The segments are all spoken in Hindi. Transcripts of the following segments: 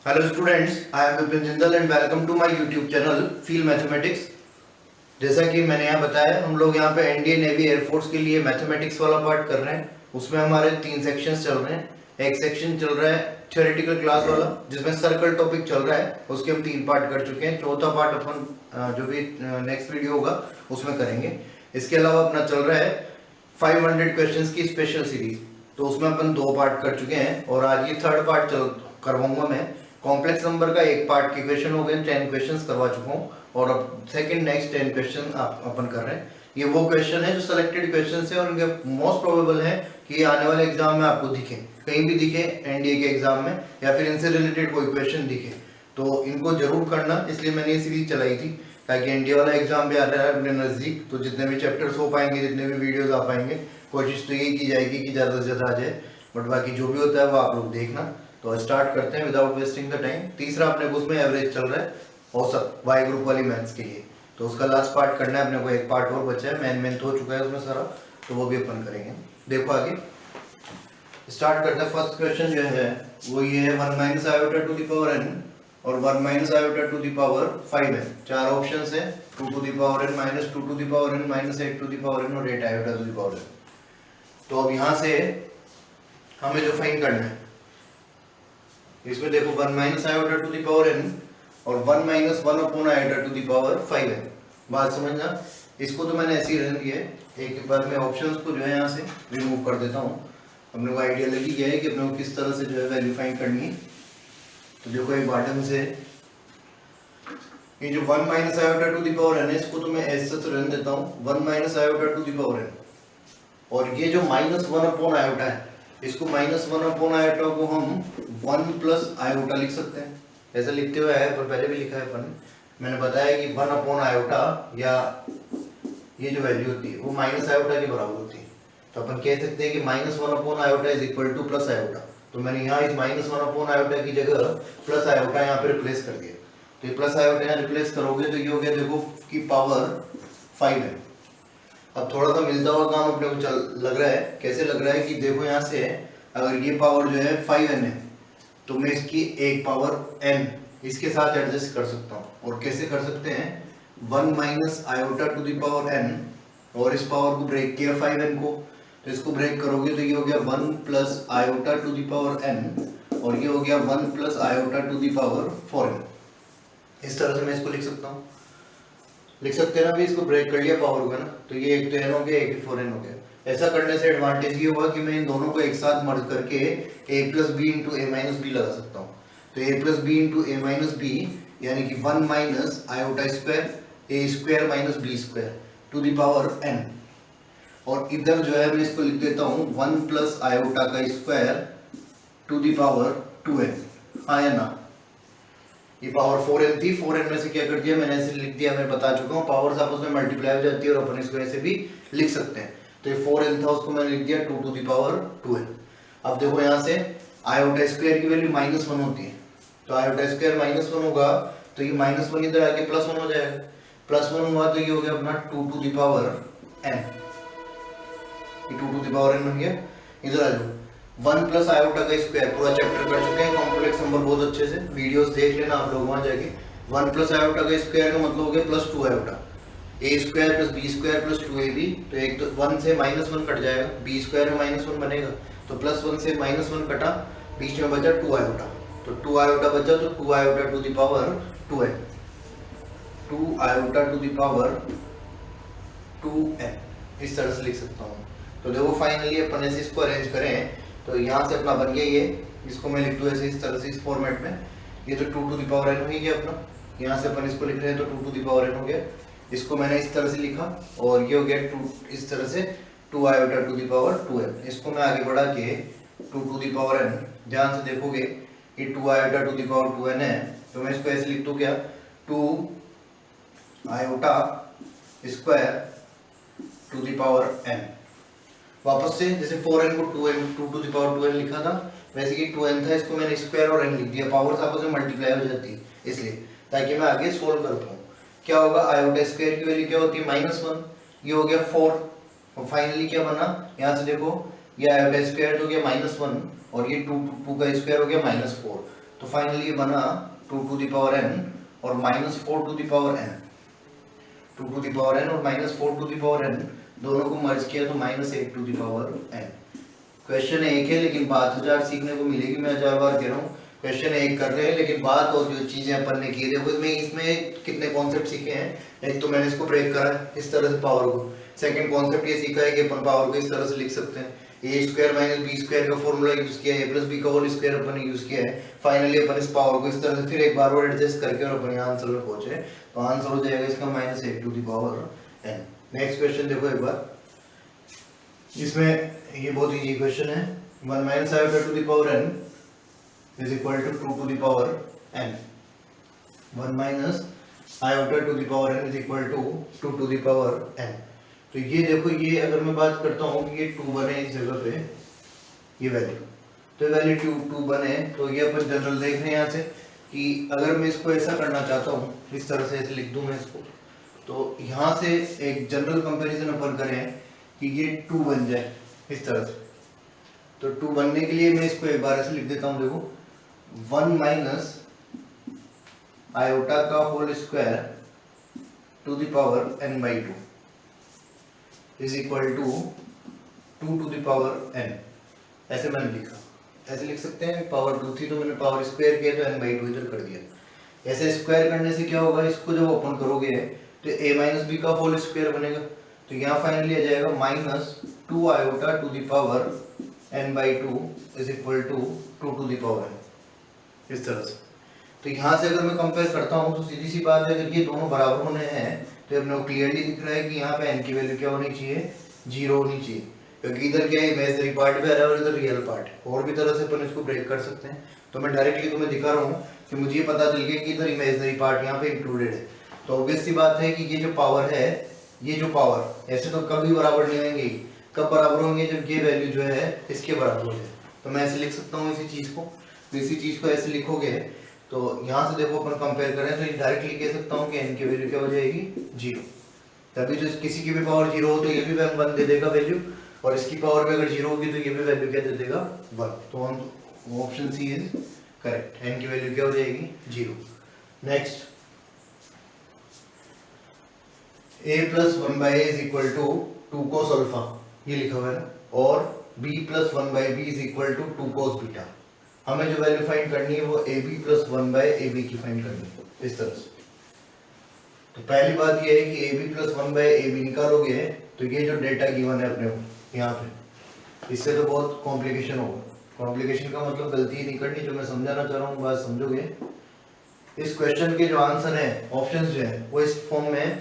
Hello students, I am Vipin Jindal and welcome to my YouTube channel Feel Mathematics. जैसा कि मैंने यहाँ बताया, हम लोग यहाँ पे एनडीए नेवी एयरफोर्स के लिए मैथमेटिक्स वाला पार्ट कर रहे हैं। उसमें हमारे 3 सेक्शंस चल रहे हैं। एक सेक्शन चल रहा है थ्योरेटिकल क्लास वाला, जिसमें सर्कल टॉपिक चल रहा है, उसके हम 3 पार्ट कर चुके हैं। चौथा पार्ट अपन जो भी नेक्स्ट वीडियो होगा उसमें करेंगे। इसके अलावा अपना चल रहा है 500 क्वेश्चंस की स्पेशल सीरीज, तो उसमें अपन 2 पार्ट कर चुके हैं और आज ये थर्ड पार्ट करवाऊंगा मैं। कॉम्प्लेक्स नंबर का एक पार्ट के क्वेश्चन हो गए, 10 क्वेश्चंस करवा चुका हूँ और अब सेकंड नेक्स्ट 10 क्वेश्चन अपन कर रहे हैं। ये वो क्वेश्चन है जो सिलेक्टेड क्वेश्चन है और इनके मोस्ट प्रोबेबल है कि ये आने वाले एग्जाम में आपको दिखे, कहीं भी दिखे, एनडीए के एग्जाम में या फिर इनसे रिलेटेड कोई क्वेश्चन दिखे तो इनको जरूर करना। इसलिए मैंने ये सीरीज चलाई थी ताकि एनडीए वाला एग्जाम भी आ रहा है अपने नजदीक, तो जितने भी चैप्टर्स हो पाएंगे, जितने भी वीडियोस आ पाएंगे, कोशिश तो यही की जाएगी कि ज़्यादा से ज़्यादा आ जाए। बट बाकी जो भी होता है वो आप लोग देखना। तो स्टार्ट करते हैं विदाउट वेस्टिंग द टाइम। तीसरा अपने को उसमें एवरेज चल रहा है औसत वाई ग्रुप वाली मैथ्स के लिए, तो उसका लास्ट पार्ट करना है अपने को। एक पार्ट और बचा है, मेंथ हो चुका है उसमें सारा, तो वो भी अपन करेंगे। देखो आगे स्टार्ट करते हैं। फर्स्ट क्वेश्चन जो है वो ये है 1 minus iota to the power n और 1 minus iota to the power 5n। 4 options है, 2 to the power n minus 2 to the power n minus 8 to the power n और 8 iota to the power n। तो अब यहाँ से हमें जो फाइंड करना है, इसमें देखो 1 minus iota to the power n और 1 minus 1 upon iota to the power 5n। बात समझना, इसको तो मैंने ऐसे ही रहने दिया है। एक बार मैं ऑप्शंस को जो है यहाँ से रिमूव कर देता हूँ। अपने को आइडिया लगी गया है कि अपने को किस तरह से जो है वैल्यू फाइंड करनी है। तो देखो एक बॉटम से ये जो 1 minus iota to the power n है, इसको तो मैं ऐसे तो रहने देता हूँ 1 minus iota to the power n। और ये जो माइनस 1 अपॉन आयोटा है, इसको माइनस 1 अपॉन आयोटा को हम 1 प्लस आयोटा लिख सकते हैं। ऐसा लिखते हुए है, पर पहले भी लिखा है अपन। मैंने बताया कि 1 अपॉन आयोटा या ये जो वैल्यू होती है वो माइनस आयोटा के बराबर होती है। तो अपन कह सकते हैं कि minus 1 upon iota is equal two plus iota. तो मैंने यहाँ इस माइनस 1 अपॉन आयोटा की जगह प्लस आयोटा यहाँ पे रिप्लेस कर दिया। तो ये प्लस आयोटा यहाँ रिप्लेस करोगे तो ये हो गया देखो की पावर 5 है। अब थोड़ा सा मिलता हुआ काम अपने को लग रहा है। कैसे लग रहा है कि देखो यहाँ से अगर ये पावर जो है 5n है तो मैं इसकी एक पावर n इसके साथ एडजस्ट कर सकता हूँ। और कैसे कर सकते हैं, 1 minus iota to the power n और इस पावर को ब्रेक किया 5n को, तो इसको ब्रेक करोगे तो ये हो गया 1 plus iota to the power n और ये हो गया 1 plus iota to the power 4n। इस तरह से मैं इसको लिख सकता हूँ। लिख सकते हैं ना भी, इसको ब्रेक कर लिया पावर का ना, तो ये एक तो n हो गया, एक 4n हो गया। ऐसा करने से एडवांटेज ये होगा कि मैं इन दोनों को एक साथ मर्ज करके a plus B into A minus B लगा सकता हूँ। तो a plus B into A minus B यानी कि 1 minus iota square A square minus B square to the power n। और इधर जो है मैं इसको लिख देता हूँ 1 प्लस आयोटा का square to the power 2n। हाँ या ना, ये पावर 4n थी, 4n में से क्या कर दिया मैंने, ऐसे लिख दिया। मैं बता चुका हूँ पावर्स आपस में मल्टीप्लाई हो जाती है और अपन इसको ऐसे भी लिख सकते हैं। तो ये 4n था, उसको मैंने लिख दिया 2 टू द पावर 2n। अब देखो यहाँ से आयोटा स्क्वायर की वैल्यू -1 होती है, तो आयोटा स्क्वायर -1 होगा तो ये -1 इधर आके +1 हो जाएगा। +1 हुआ तो ये हो गया अपना 2 टू द पावर n। ये 2 टू द पावर n बन गया। इधर आ जाओ, 1 प्लस आयोटा का स्क्वायर पूरा चैप्टर कर चुके हैं, कॉम्प्लेक्स नंबर बहुत अच्छे से, वीडियोस देख लेना आप लोग वहां जाके। 1 प्लस आयोटा का स्क्वायर का मतलब हो गया +2 iota, a square plus b square plus 2ab। तो एक तो 1 से -1 कट जाएगा, बी स्क्वायर में -1 बनेगा, तो +1 से -1 कटा, बीच में बचा 2 आयोटा, तो 2 आयोटा बचा, तो 2 iota to the power 2n, 2 iota to the power 2n, इस तरह से लिख सकता हूँ। तो देखो फाइनली अपन ऐसे इसको अरेंज करें तो यहाँ से अपना बन गया ये, इसको मैं लिख दूँ ऐसे इस तरह से इस फॉर्मेट में। ये तो 2 टू द पावर n हो गया अपना, यहाँ से अपन इसको लिख रहे हैं तो 2 टू द पावर n हो गया। इसको मैंने इस तरह से लिखा और ये हो गया 2 इस तरह से 2 iota to the power 2n। इसको मैं आगे बढ़ा के 2 टू द पावर n, ध्यान से देखोगे ये 2 iota to the power 2n है, तो मैं इसको ऐसे लिख दूँ क्या, 2 iota square to the power n। वापस से जैसे 4n को 2 टू द पावर 2n लिखा था, वैसे कि 2n था, इसको मैंने स्क्वायर और n लिख दिया। पावर्स आपस में मल्टीप्लाई हो जाती है इसलिए, ताकि मैं आगे सोल्व कर पाऊँ। क्या होगा, आयोटा स्क्वायर की वैल्यू क्या होती है -1, ये हो गया 4 और फाइनली क्या बना, यहाँ से देखो ये आयोटा स्क्वायर हो गया -1 और ये 2 का स्क्वायर हो गया -4। तो फाइनली ये बना 2 टू द पावर n और -4 to the power n। 2 to the power n और -4 टू द पावर n दोनों को मर्ज किया तो -8 to the power n। Question एक है लेकिन बात 1000 सीखने को मिलेगी। मैं 1000 बार कह रहा हूँ, क्वेश्चन एक कर रहे हैं लेकिन बात और जो चीजें अपन ने की देखो इसमें कितने कॉन्सेप्ट सीखे हैं। एक तो मैंने इसको ब्रेक करा है इस तरह से पावर को। सेकंड कॉन्सेप्ट ये सीखा है कि अपन पावर को इस तरह से लिख सकते हैं, a² - b² का फॉर्मूला यूज किया है, a + b का होल स्क्वायर अपन ने यूज किया है। फाइनली अपन इस पावर को इस तरह से फिर एक बार और एडजस्ट करके और अपन यहाँ आंसर में पहुंचे। तो आंसर हो जाएगा इसका -8 to the power n। Next question देखो एक बार, इसमें ये बहुत इजी क्वेश्चन है। 1 - iota to the power n is equal to 2 to the power n। 1 - iota to the power n is equal to 2 to the power n। तो ये देखो, ये अगर मैं बात करता हूँ कि ये 2 बने इस जगह पे, ये वैल्यू, तो वैल्यू 2 बने, तो ये अपन जनरल देख रहे हैं यहाँ से कि अगर मैं इसको ऐसा करना चाहता हूँ, इस तरह से ऐसे लिख दूँ मैं इसको, तो यहाँ से एक जनरल कंपैरिजन अपन करें कि ये 2 बन जाए इस तरह से। तो 2 बनने के लिए मैं इसको एक बार ऐसे लिख देता हूँ, देखो 1 - iota का whole square to the power n/2 is equal to 2 to the power n। ऐसे मैंने लिखा, ऐसे लिख सकते हैं। पावर 2 थी तो मैंने पावर स्क्वायर किया तो n/2 इधर कर दिया। ऐसे स्क्वायर करने से क्या होगा, इसको जब ओपन करोगे तो a - b का होल स्क्वायर बनेगा। तो यहाँ फाइनली आ जाएगा -2 iota to the power n/2 is equal to 2 to the power n, इस तरह से। तो यहाँ से अगर मैं कंपेयर करता हूँ तो सीधी सी बात है, अगर ये दोनों बराबर होने हैं तो अपने को क्लियरली दिख रहा है कि यहाँ पे n की वैल्यू क्या होनी चाहिए, 0 होनी चाहिए, क्योंकि इधर क्या है, इमेजिनरी पार्ट भी आ रहा है और इधर रियल पार्ट है। और भी तरह से अपन इसको ब्रेक कर सकते हैं। तो मैं डायरेक्टली तुम्हें दिखा रहा हूँ कि मुझे ये पता चल गया कि इधर इमेजिनरी पार्ट यहाँ पे इंक्लूडेड है। तो ऑब्वियस सी बात है कि ये जो पावर है, ये जो पावर ऐसे तो कभी बराबर नहीं होंगे। कब बराबर होंगे, जब ये वैल्यू जो है इसके बराबर हो जाए। तो मैं ऐसे लिख सकता हूँ इसी चीज को, तो इसी चीज को ऐसे लिखोगे तो यहाँ से देखो अपन कंपेयर करें तो ये डायरेक्टली कह सकता हूँ कि n की वैल्यू क्या हो जाएगी, 0। तभी जो किसी की भी पावर 0 हो तो ये भी 1 दे देगा वैल्यू, और इसकी पावर भी अगर 0 होगी तो ये भी वैल्यू क्या दे देगा, 1। तो हम option C is correct, n की वैल्यू क्या हो जाएगी, 0। Next, a + 1/a is equal to 2 cos alpha, ये लिखा हुआ है ना, और b + 1/b is equal to 2 cos beta. हमें जो वैल्यू फाइंड करनी है वो ab + 1/ab की फाइंड करनी है, इस तरह से। तो पहली बात ये है कि ab + 1/ab निकालोगे तो ये जो डेटा गिवन है अपने को यहाँ पे, इससे तो बहुत कॉम्प्लिकेशन होगा। कॉम्प्लिकेशन का मतलब गलती नहीं करनी, जो मैं समझाना चाह रहा हूँ बात समझोगे। इस क्वेश्चन के जो आंसर है, ऑप्शंस जो है वो इस फॉर्म में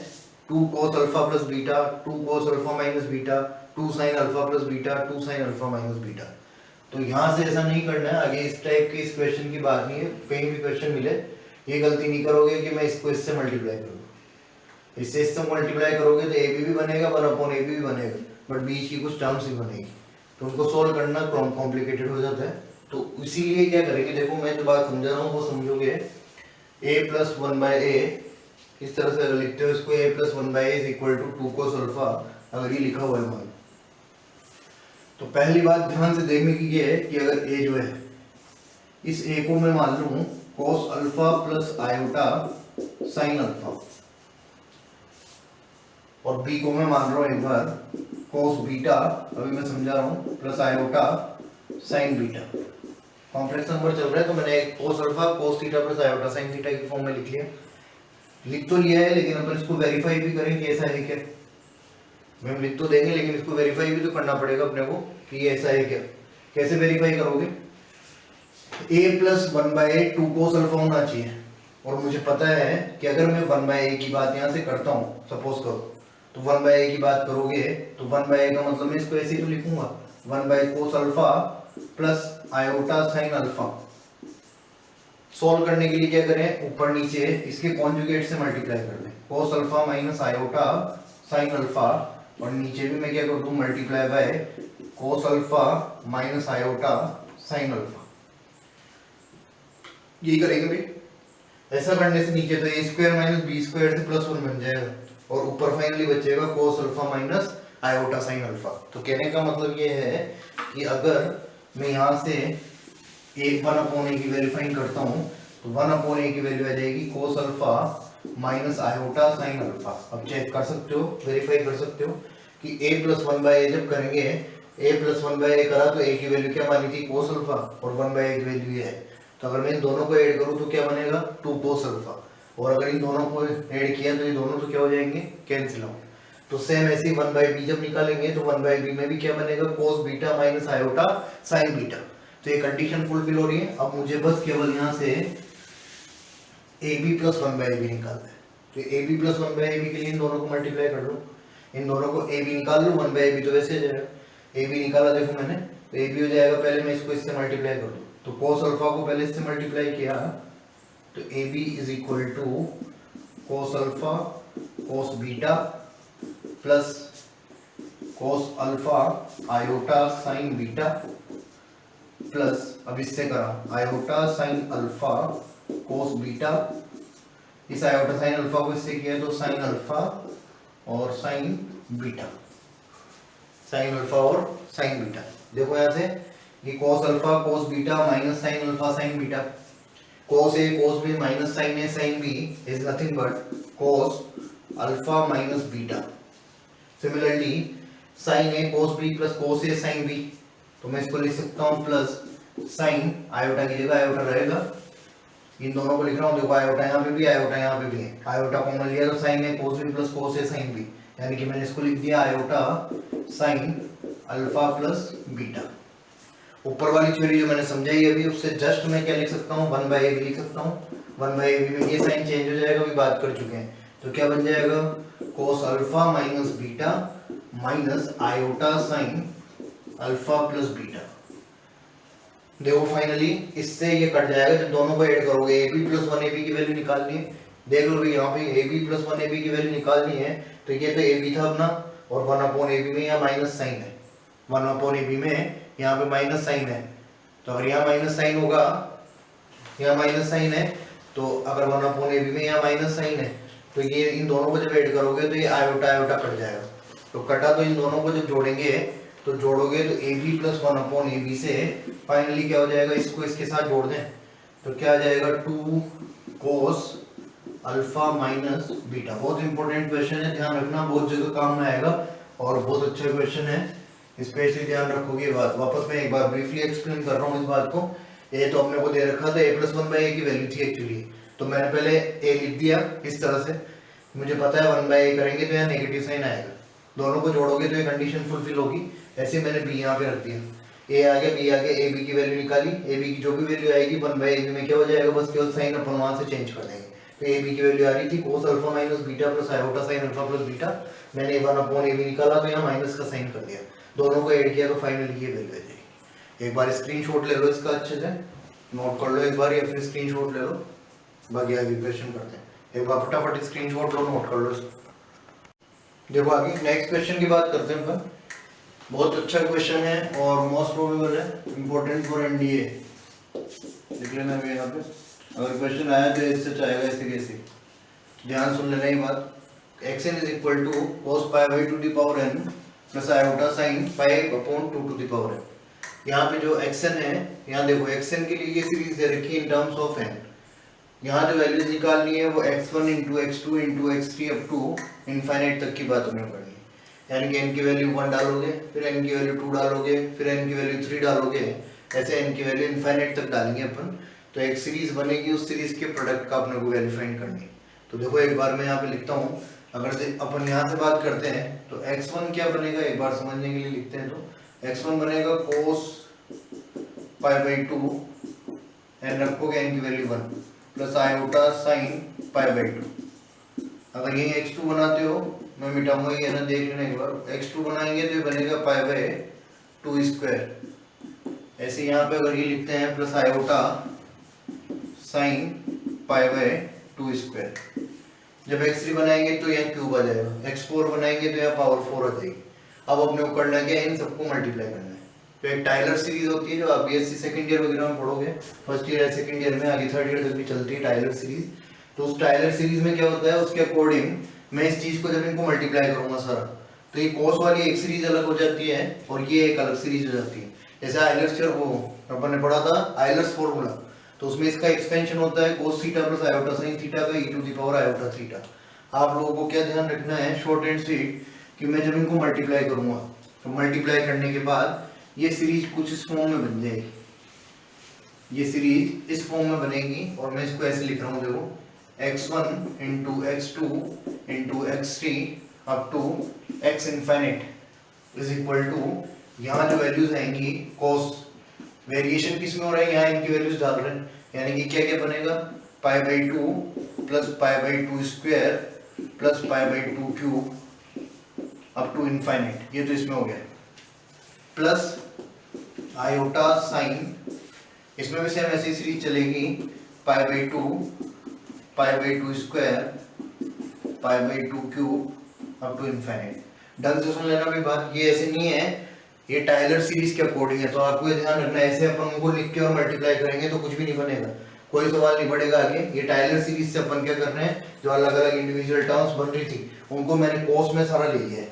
2 cos alpha + beta, 2 cos alpha - beta, 2 sin alpha + beta, 2 sin alpha - beta. तो यहाँ से ऐसा नहीं करना है। आगे इस टाइप के इस क्वेश्चन की बात नहीं है, कहीं भी क्वेश्चन मिले ये गलती नहीं करोगे कि मैं इसको इससे मल्टीप्लाई करूँगा। इससे इससे मल्टीप्लाई करोगे तो ए बी भी बनेगा, 1/ab भी बनेगा, बट बीच की कुछ टर्म्स भी बनेगी, तो उनको सोल्व करना कॉम्प्लिकेटेड हो जाता है। तो इसीलिए क्या करेंगे, देखो मैं जो बात समझा रहा हूँ वो समझोगे। a + 1/a इस तरह से अगर लिखते हो इसको, a + 1/a is equal to 2 cos alpha, अगर ये लिखा हुआ है मान, तो पहली बात ध्यान से देखने की ये है कि अगर a जो है, इस a को मैं मान लूं cos alpha + iota sin alpha, और b को मैं मान रहा हूं एक बार cos बीटा, अभी मैं समझा रहा हूं, plus iota sin beta. Complex number चल रहा है तो मैंने cos alpha cos theta + iota sin theta की फॉर्म में लिख लिया। लिख तो लिया है लेकिन अपन इसको वेरीफाई भी करें कि ऐसा है क्या। हम लिख तो देंगे लेकिन इसको वेरीफाई भी तो करना पड़ेगा अपने को कि ये ऐसा है क्या। कैसे वेरीफाई करोगे, a + 1/a 2 cos अल्फा होना चाहिए, और मुझे पता है कि अगर मैं 1/a की बात यहाँ से करता हूँ, सपोज करो, तो 1/a की बात करोगे तो 1/a का मतलब मैं इसको ऐसे ही तो लिखूंगा, 1/cos alpha + iota sin alpha. Solve करने के लिए क्या करें, ऊपर नीचे इसके कॉन्जुगेट से मल्टीप्लाई कर दें, cos alpha - iota sin alpha, और नीचे भी मैं क्या कर दूं, multiply by cos alpha - iota sin alpha. यही करेंगे भाई। ऐसा करने से नीचे तो a² - b² से +1 बन जाएगा, और ऊपर फाइनली बचेगा cos alpha - iota sin alpha. तो कहने का मतलब ये है कि अगर मैं यहाँ से एक 1/a की वैल्यू फाइंड करता हूँ तो 1/a की वैल्यू आ जाएगी cos alpha minus iota sine alpha. अब चेक कर सकते हो, वेरीफाई कर सकते हो कि a प्लस 1/a जब करेंगे, a प्लस 1/a करा तो a की वैल्यू क्या मानी थी cos अल्फा और 1/a की वैल्यू ये है। तो अगर मैं इन दोनों को ऐड करूँ तो क्या बनेगा 2 cos अल्फा, और अगर इन दोनों को ऐड किया तो ये दोनों तो क्या हो जाएंगे कैंसिल आउट। तो सेम ऐसे ही 1/b जब निकालेंगे तो 1/b में भी क्या बनेगा cos beta minus iota sine beta. तो ये कंडीशन फुलफिल हो रही है। अब मुझे बस केवल यहाँ से ab प्लस 1/ab निकालना है। तो ab प्लस 1/ab के लिए इन दोनों को मल्टीप्लाई कर लो, इन दोनों को ab निकाल लो, 1/ab तो वैसे जाएगा। ab निकाला देखो मैंने, तो ab हो जाएगा, पहले मैं इसको इससे मल्टीप्लाई कर दूँ तो cos अल्फा को पहले इससे मल्टीप्लाई किया तो ab is equal to cos alpha cos beta plus cos alpha iota sine beta plus अब इससे करा iota sine alpha cos beta, इस आयोटा साइन अल्फा को इससे किया तो साइन अल्फा और साइन बीटा, साइन अल्फा और साइन बीटा। देखो यहाँ से ये cos alpha cos beta minus sine alpha sine beta, cos a cos b minus sine a sine b is nothing but cos alpha minus beta. Similarly sine a cos b plus cos a sine b, तो मैं इसको लिख सकता हूँ प्लस साइन आयोटा की जगह आयोटा रहेगा, इन दोनों को लिख रहा हूँ, देखो आयोटा यहाँ पे भी आयोटा यहाँ पे भी है, आयोटा कॉमन लिया तो sine a cos b plus cos a sine b, यानी कि मैंने इसको लिख दिया iota sine alpha plus beta. ऊपर वाली थ्योरी जो मैंने समझाई अभी उससे जस्ट मैं क्या लिख सकता हूँ 1/ab लिख सकता हूँ। 1/ab में ये साइन चेंज हो जाएगा, अभी बात कर चुके हैं, तो क्या बन जाएगा cos alpha minus beta minus iota sine alpha plus beta. देखो फाइनली इससे ये कट जाएगा, जब दोनों को ऐड करोगे ab प्लस 1ab की वैल्यू निकालनी है। देख लो भाई यहाँ पे ab प्लस 1ab की वैल्यू निकालनी है, तो ये तो ab था अपना और 1/ab में यहाँ माइनस साइन है, 1/ab में यहाँ पे माइनस साइन है, तो अगर यहाँ माइनस साइन होगा, यहाँ माइनस साइन है, तो अगर 1/ab में यहाँ माइनस साइन है तो ये इन दोनों को जब ऐड करोगे तो ये आयोटा आयोटा कट जाएगा। तो कटा तो इन दोनों को जब जोड़ेंगे तो जोड़ोगे तो ab प्लस 1/ab से फाइनली क्या हो जाएगा, इसको इसके साथ जोड़ दें तो क्या आ जाएगा 2 cos अल्फा माइनस बीटा। बहुत इंपॉर्टेंट क्वेश्चन है, ध्यान रखना, बहुत जगह काम में आएगा और बहुत अच्छा क्वेश्चन है, स्पेशली ध्यान रखोगे ये बात। वापस मैं एक बार ब्रीफली एक्सप्लेन कर रहा हूँ इस बात को। ये तो अपने को दे रखा था a प्लस 1/a की वैल्यू थी एक्चुअली, तो मैंने पहले a लिख दिया इस तरह से, मुझे पता है 1/a करेंगे तो यहाँ नेगेटिव साइन आएगा, दोनों को जोड़ोगे तो ये कंडीशन फुलफिल होगी। ऐसे मैंने b यहाँ पे रख दिया, a आ गया, b आ गया, ab की वैल्यू निकाली, ab की जो भी वैल्यू आएगी 1/ab में क्या हो जाएगा, बस केवल साइन अपन वहां से चेंज कर देंगे। तो ab की वैल्यू आ रही थी cos alpha minus beta plus iota sine alpha plus beta, मैंने 1/ab निकाला तो यहाँ माइनस का साइन कर दिया, दोनों को ऐड किया तो फाइनली ये वैल्यू आ जाएगी। एक बार स्क्रीनशॉट ले लो इसका, अच्छे से नोट कर लो एक बार, या फिर स्क्रीनशॉट ले लो, बाकी आगे क्वेश्चन करते हैं। एक बार फटाफट स्क्रीनशॉट लो, नोट कर लो इसको। देखो आगे नेक्स्ट क्वेश्चन की बात करते हैं अपन। बहुत अच्छा क्वेश्चन है और मोस्ट प्रोबेबल है, इंपॉर्टेंट फॉर एनडीए, लिख लेना अभी यहाँ पे, अगर क्वेश्चन आया तो इससे चाहेगा ऐसे कैसे, ध्यान सुन लेना ये बात। xn is equal to cos pi by 2 the power n plus iota sine pi upon 2 to the power n। यहाँ पे जो xn है, यहाँ देखो xn के लिए ये सीरीज दे रखी है इन टर्म्स ऑफ n, यहाँ जो वैल्यूज निकालनी है वो x1 into x2 into x3 up to infinite तक की बात हमें करनी है, यानी कि n की वैल्यू 1 डालोगे, फिर n की वैल्यू 2 डालोगे, फिर n की वैल्यू 3 डालोगे, ऐसे n की वैल्यू इनफाइनाइट तक डालेंगे अपन, तो एक सीरीज बनेगी, उस सीरीज के प्रोडक्ट का अपने को वैल्यू फाइंड करनी है। तो देखो एक बार मैं यहाँ पे लिखता हूँ, अगर से अपन यहाँ से बात करते हैं तो x1 क्या बनेगा, एक बार समझने के लिए लिखते हैं, तो x1 बनेगा cos पाई बाई 2 n रखोगे n की value 1 plus iota sine pi by 2। अगर यही x2 बनाते हो, मैं मिटाऊंगा ये ना, देख लेना एक बार, x2 बनाएंगे तो ये बनेगा पाई बाई 2 स्क्वायर। ऐसे यहाँ पे अगर ये लिखते हैं plus iota sine pi by 2 square. जब x3 बनाएंगे तो यहाँ क्यूब आ जाएगा, x4 बनाएंगे तो यहाँ पावर 4 आ जाएगी। अब अपने को करना क्या है, इन सबको मल्टीप्लाई करना है। तो एक टाइलर सीरीज होती है जो आप बीएससी सेकंड ईयर वगैरह में पढ़ोगे, फर्स्ट ईयर सेकंड ईयर में, आगे थर्ड ईयर तक भी चलती है टाइलर सीरीज। तो उस टाइलर सीरीज में क्या होता है, उसके अकॉर्डिंग मैं इस चीज को जब इनको मल्टीप्लाई करूंगा सारा, तो ये कॉस वाली एक सीरीज अलग हो जाती है और ये एक अलग सीरीज हो जाती है। जैसे आइलर वो अपन ने पढ़ा था आयलर्स फॉर्मूला, तो उसमें इसका एक्सपेंशन होता है cos theta plus iota sin theta का e to the power iota theta. आप लोगों को क्या ध्यान रखना है शॉर्ट एंड स्वीट कि मैं जब इनको मल्टीप्लाई करूंगा तो मल्टीप्लाई करने के बाद ये सीरीज कुछ इस फॉर्म में बन जाएगी, ये सीरीज इस फॉर्म में बनेगी और मैं इसको ऐसे लिख रहा हूँ, देखो x1 into x2 into x3 up to x infinite is equal to, यहाँ जो वैल्यूज आएंगी cos, वेरिएशन किस में हो रहा है, यहाँ इनकी वैल्यूज डाल रहे हैं, यानी कि क्या क्या बनेगा pi by two plus pi by two square plus pi by two cube up to infinite, ये तो इसमें हो गया, प्लस आयोटा साइन, इसमें भी सेम ऐसी सीरीज चलेगी pi by two square pi by two cube up to infinite. ढंग से सुन लेना भी बात, ये ऐसे नहीं है, ये टायलर सीरीज के अकॉर्डिंग है, तो आपको ये ध्यान रखना है, ऐसे अपन उनको लिख के और मल्टीप्लाई करेंगे तो कुछ भी नहीं बनेगा, कोई सवाल नहीं पड़ेगा आगे। ये टायलर सीरीज से अपन क्या कर रहे हैं, जो अलग अलग इंडिविजुअल टर्म्स बन रही थी उनको मैंने cos में सारा ले लिया है,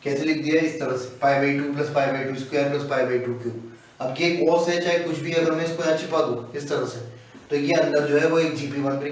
कैसे लिख दिया है इस तरह से पाई by two plus pi by two square plus pi by two cube. अब ये cos है चाहे कुछ भी, अगर मैं इसको यहाँ छिपा दूं इस तरह से तो ये अंदर जो है वो एक जीपी बन रही,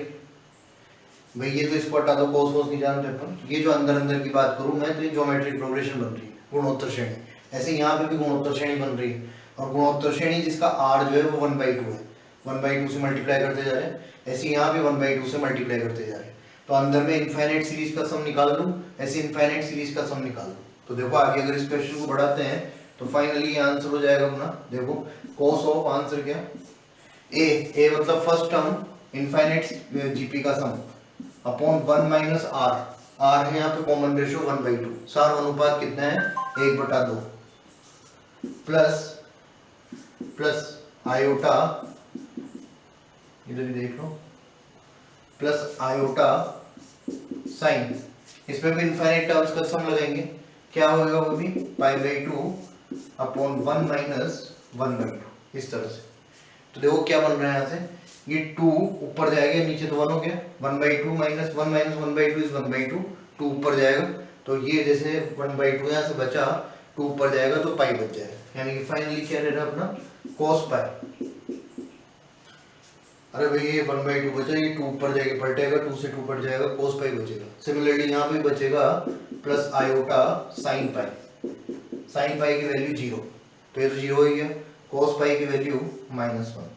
भाई ये तो इसको हटा दो, cos नहीं जानते अपन, ये जो अंदर अंदर की बात करूं मैं तो ये ज्योमेट्रिक प्रोग्रेशन बन रही है, गुणोत्तर श्रेणी, ऐसे यहाँ पे भी गुणोत्तर श्रेणी बन रही है, और गुणोत्तर श्रेणी जिसका r जो है वो 1/2 है, 1/2 से मल्टीप्लाई करते जा रहे हैं, ऐसे यहाँ भी 1/2 से मल्टीप्लाई करते जा रहे हैं, तो अंदर में इनफाइनाइट सीरीज का सम निकाल लूं, ऐसे इनफाइनाइट सीरीज का सम निकाल लूं, तो देखो आगे अगर इस क्वेश्चन को बढ़ाते हैं तो फाइनली ये आंसर हो जाएगा अपना, देखो cos ऑफ आंसर क्या, a मतलब फर्स्ट टर्म इनफाइनाइट जीपी का सम अपॉन 1 माइनस r है यहाँ पे कॉमन रेशियो 1/2, सार अनुपात कितना है 1/2 प्लस आयोटा, इधर भी देख लो, प्लस आयोटा साइन, इसमें भी इनफाइनाइट टर्म्स का सम लगाएंगे, क्या होगा वो भी पाई बाई टू अपॉन 1 माइनस 1/2 इस तरह से। तो देखो क्या बन रहा है यहाँ से, ये 2 ऊपर जाएगा, नीचे तो 1 हो गया, 1/2 माइनस 1 माइनस 1/2 इज 1/2, 2 ऊपर जाएगा तो ये जैसे 1/2 यहाँ से बचा, 2 ऊपर जाएगा तो पाई बच जाएगा, यानी कि फाइनली क्या रह रहा है अपना cos पाई, अरे भाई ये 1/2 बचा, ये 2 ऊपर जाएगा पलटेगा, 2 से 2 कट जाएगा, cos पाई बचेगा, सिमिलरली यहाँ पे बचेगा प्लस आयोटा साइन पाई की वैल्यू 0, तो ये तो 0 ही गया, cos पाई की वैल्यू -1,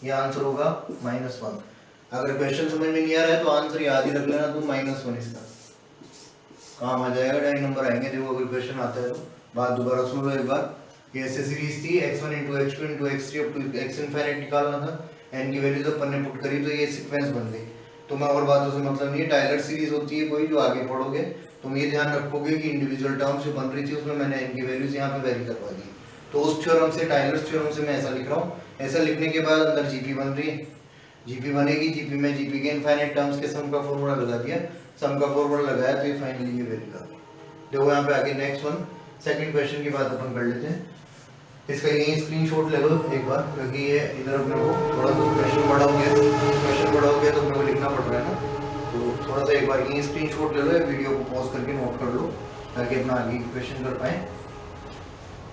ये आंसर होगा -1। अगर क्वेश्चन समझ में नहीं आ रहा है तो आंसर याद ही रख लेना तुम, -1 इसका काम आ जाएगा, 2.5 नंबर आएंगे, देखो अगर क्वेश्चन आता है तो। बात दोबारा सुन लो एक बार, ये ऐसे सीरीज थी x1 into x2 into x3 up to x infinite निकालना था, n की वैल्यूज अपन ने पुट करी तो ये सीक्वेंस बन गई, तो मैं और बातों से मतलब नहीं है, टायलर सीरीज होती है कोई, जो आगे पढ़ोगे तुम ये ध्यान रखोगे कि इंडिविजुअल टर्म्स जो बन रही थी उसमें मैंने n की वैल्यूज यहाँ पे वेरी करवा दी, तो उस थ्योरम से, टायलर्स थ्योरम से मैं ऐसा लिख रहा हूँ, ऐसा लिखने के बाद अंदर जीपी बन रही है, जीपी बनेगी, जीपी में जीपी के इनफाइनाइट टर्म्स के सम का फॉर्मूला लगा दिया, सम का फॉर्मूला लगाया तो ये फाइनली ये वैल्यू आ गई। देखो यहाँ पे आगे नेक्स्ट वन, सेकंड क्वेश्चन की बात अपन कर लेते हैं, इसका यही स्क्रीनशॉट ले लो एक बार, क्योंकि ये इधर अपने को थोड़ा सा क्वेश्चन बड़ा हो गया तो अपने को लिखना पड़ रहा है ना, तो थोड़ा सा एक बार यही स्क्रीनशॉट ले लो, वीडियो को पॉज करके नोट कर लो ताकि अपना आगे क्वेश्चन कर पाए।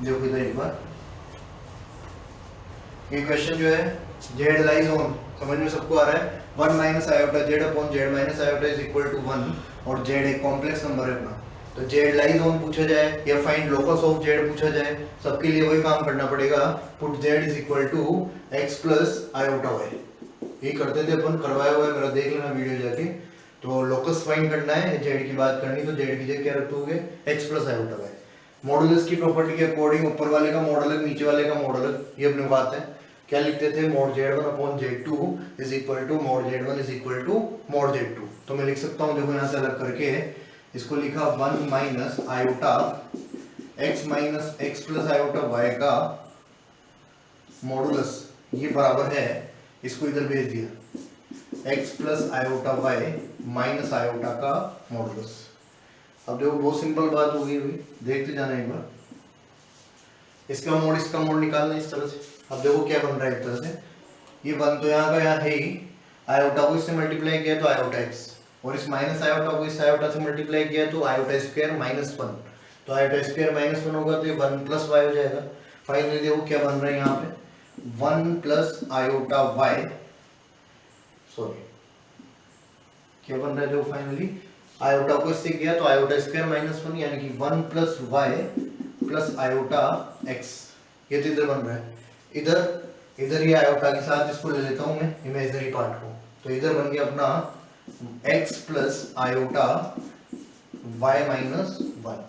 देखो इधर एक बार, ये क्वेश्चन जो है जेड लाइज ऑन, समझ में सबको आ रहा है, 1 minus iota z upon z minus iota is equal to 1, और जेड एक कॉम्प्लेक्स नंबर है अपना, तो जेड लाइज ऑन पूछा जाए या फाइंड लोकस ऑफ जेड पूछा जाए, सबके लिए वही काम करना पड़ेगा, put z is equal to x plus iota y, ये करते थे अपन, करवाया हुआ है मेरा, देख लेना वीडियो जाके। तो लोकस फाइंड करना है, जेड की बात करनी, तो जेड की जगह क्या रखोगे x plus iota y, modulus की प्रॉपर्टी के अकॉर्डिंग ऊपर वाले का मॉड अलग, नीचे वाले का मॉड अलग, ये अपनी बात है, क्या लिखते थे, mod z1 upon z2 is equal to mod z1 is equal to mod z2, तो मैं लिख सकता हूँ, देखो यहाँ से अलग करके इसको लिखा 1 minus iota x minus x plus iota y का मॉडुलस, ये बराबर है, इसको इधर भेज दिया, x plus iota y minus iota का मॉडुलस। अब देखो बहुत सिंपल बात हो गई, देखते जाना एक बार, इसका मोड निकालना इस तरह से। अब देखो क्या बन रहा है एक तरह से, ये 1 तो यहाँ का यहाँ है ही, आयोटा को इससे मल्टीप्लाई किया तो आयोटा x, और इस माइनस आयोटा को इस आयोटा से मल्टीप्लाई किया तो आयोटा स्क्वायर -1, तो आयोटा स्क्वायर -1 होगा तो ये 1 प्लस y हो जाएगा, फाइनली देखो क्या बन रहा है यहाँ पे 1 प्लस आयोटा वाई, सॉरी क्या बन रहा है देखो फाइनली, आयोटा को इससे किया तो आयोटा स्क्वायर माइनस 1 यानी कि 1 plus y plus iota x, ये तो इधर बन रहा है। इधर ये आयोटा के साथ इसको ले लेता हूँ मैं इमेजिनरी पार्ट को, तो इधर बन गया अपना x plus iota y minus 1।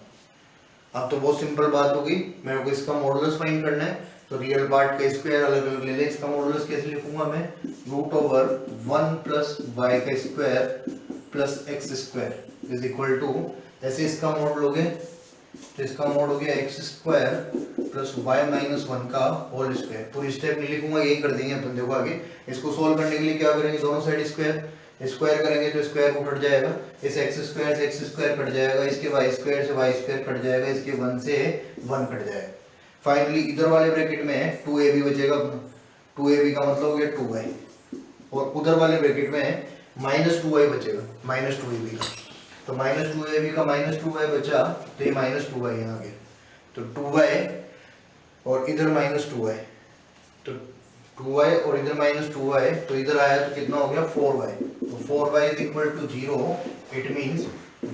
अब तो बहुत सिंपल बात हो गई, मेरे को इसका मॉडुलस फाइंड करना है, तो रियल पार्ट का स्क्वायर अलग अलग ले ले। इसका मॉडुलस कैसे लिखूंगा मैं, रूट ओवर 1 प्लस वाई का square plus x square is equal to, ऐसे इसका मॉड लोगे तो इसका मॉड हो गया x square plus y minus 1 का होल स्क्वायर। पूरी स्टेप नहीं लिखूंगा, यही कर देंगे अपन। देखो आगे इसको सोल्व करने के लिए क्या करेंगे, दोनों साइड स्क्वायर करेंगे तो स्क्वायर रूट हट जाएगा, इस एक्स स्क्वायर से एक्स स्क्वायर कट जाएगा, इसके वाई स्क्वायर से वाई स्क्वायर कट जाएगा, इसके 1 से 1 कट जाएगा। फाइनली इधर वाले ब्रैकेट में 2ab बचेगा, 2ab का मतलब हो गया 2y, और उधर वाले ब्रैकेट में माइनस 2y बचेगा, माइनस 2ab का, तो माइनस 2ab का माइनस 2y बचा, तो ये माइनस 2y यहाँ आ गया, तो 2y और इधर माइनस 2y, तो 2y और इधर माइनस 2y, तो इधर आया तो कितना हो गया 4y, तो 4y is equal to 0, it means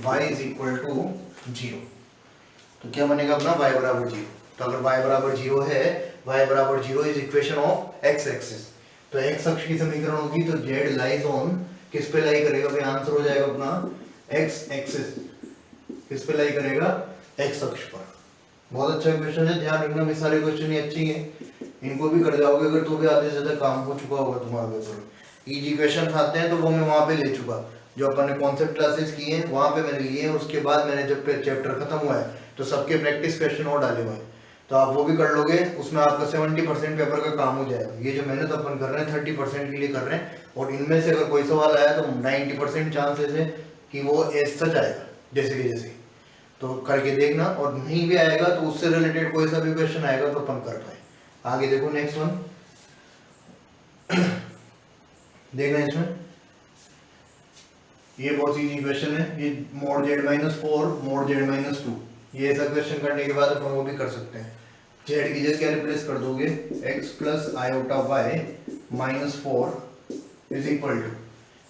y is equal to 0। तो क्या बनेगा अपना y बराबर 0, तो अगर y बराबर 0 है, y बराबर 0 is equation of x axis, तो x अक्ष की समीकरण होगी तो z लाइज ऑन किस पे लाई करेगा भाई, आंसर हो जाएगा अपना x एक्सिस, किस पे लाई करेगा, x अक्ष पर। बहुत अच्छा क्वेश्चन है, ध्यान रखना, ये सारे क्वेश्चन ही अच्छे हैं, इनको भी कर जाओगे अगर तो भी आधे से ज्यादा काम हो चुका होगा तुम्हारे ऊपर। इजी क्वेश्चन आते हैं तो वो मैं वहां पे ले चुका, जो अपन ने कॉन्सेप्ट क्लासेस किए हैं वहां पे मैंने लिए हैं, उसके बाद मैंने जब चैप्टर खत्म हुआ है तो सबके प्रैक्टिस क्वेश्चन और डाले हुए हैं, तो आप वो भी कर लोगे, उसमें आपका 70% पेपर का काम हो जाएगा। ये जो मेहनत अपन कर रहे हैं 30% के लिए कर रहे हैं, और इनमें से अगर कोई सवाल आया तो 90% चांसेस है कि वो सच आएगा जैसे कि जैसे, तो करके देखना, और नहीं भी आएगा तो उससे रिलेटेड कोई सा भी क्वेश्चन आएगा तो अपन कर पाए। आगे देखो नेक्स्ट वन देखना, इसमें ये बहुत इजी क्वेश्चन है, ये mod z minus 4 mod z minus 2, ये ऐसा क्वेश्चन करने के बाद अपन वो भी कर सकते हैं। z की जगह क्या रिप्लेस कर दोगे, x plus iota y minus 4 is equal to,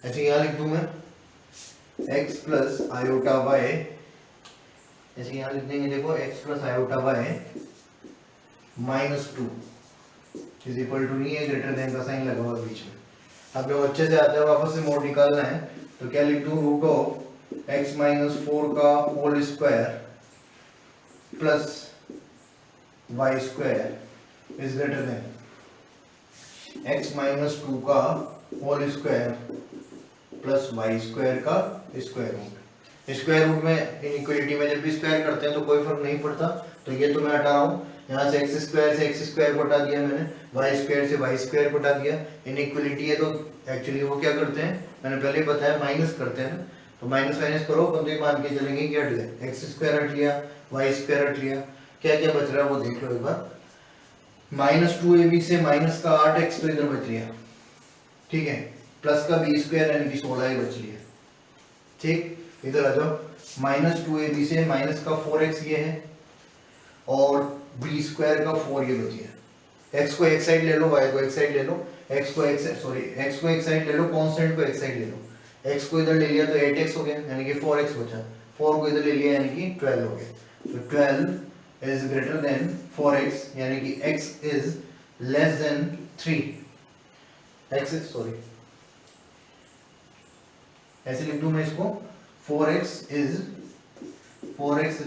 ऐसे यहाँ लिख दूं मैं x प्लस आयोटा y, ऐसे यहाँ लिख देंगे, देखो x plus iota y minus 2 is equal to, नहीं है ग्रेटर देन का साइन लगा हुआ बीच में। अब जब अच्छे से आता है वापस से मोड निकालना है तो क्या लिख दूं, रूट ऑफ x माइनस 4 का whole square plus y square is greater than x minus 2 का whole square plus y square का स्क्वायर रूट। स्क्वायर रूट में इनइक्वालिटी में जब भी स्क्वायर करते हैं तो कोई फर्क नहीं पड़ता, तो ये तो मैं हटा रहा हूँ, यहाँ से एक्स स्क्वायर से एक्स स्क्वायर को हटा दिया मैंने, वाई स्क्वायर से वाई स्क्वायर को हटा दिया। इनइक्वालिटी है तो एक्चुअली वो क्या करते हैं, मैंने पहले ही बताया, माइनस करते हैं ना, तो माइनस माइनस करो तो ये मान के चलेंगे कि हट गए, एक्स स्क्वायर हट लिया, वाई स्क्वायर हट लिया, क्या क्या बच रहा है वो देख लो एक बार। माइनस 2ab से माइनस का 8x तो इधर बच लिया, ठीक है, प्लस का b स्क्वायर यानी कि 16 ही बच लिया, ठीक। इधर आ जाओ, माइनस 2ab से माइनस का 4x ये है, और b स्क्वायर का 4 ये बच गया। x को एक साइड ले लो, y को एक साइड ले लो, x को एक साइड ले लो, कांस्टेंट को एक साइड ले लो, x को इधर ले लिया तो 8x हो गया यानी कि 4x बचा, 4 को इधर ले लिया यानी कि 12 हो गया, तो 12 इज ग्रेटर देन 4x यानी कि x is less than 3, x is sorry ऐसे लिख दूं मैं इसको, 4x इज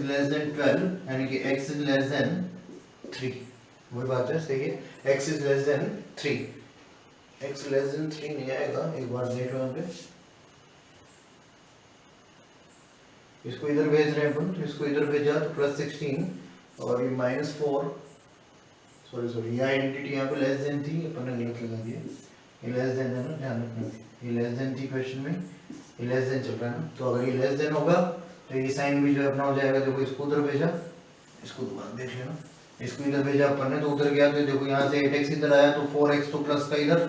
लेस देन 12 यानी कि x इज लेस देन 3, वही बात है, सही है, x is less than 3, x less than 3 नहीं आएगा, एक बार देख लो यहाँ पे, इसको इधर भेज रहे हैं अपन, तो इसको इधर भेजा तो प्लस 16 और ये माइनस 4, सॉरी ये आइडेंटिटी यहाँ पे लेस देन थी, अपन ने गलत लगा दिया, ये लेस देन है ना, ध्यान रखना, ये लेस देन थी क्वेश्चन में, ये लेस देन चल रहा है ना, तो अगर ये लेस देन होगा तो ये साइन भी जो अपना हो जाएगा, देखो इसको उधर भेजा, इसको दोबारा देख लेना, इसको इधर भेजा अपन ने तो उधर गया, तो देखो यहाँ से 8x इधर आया तो 4x तो प्लस का इधर,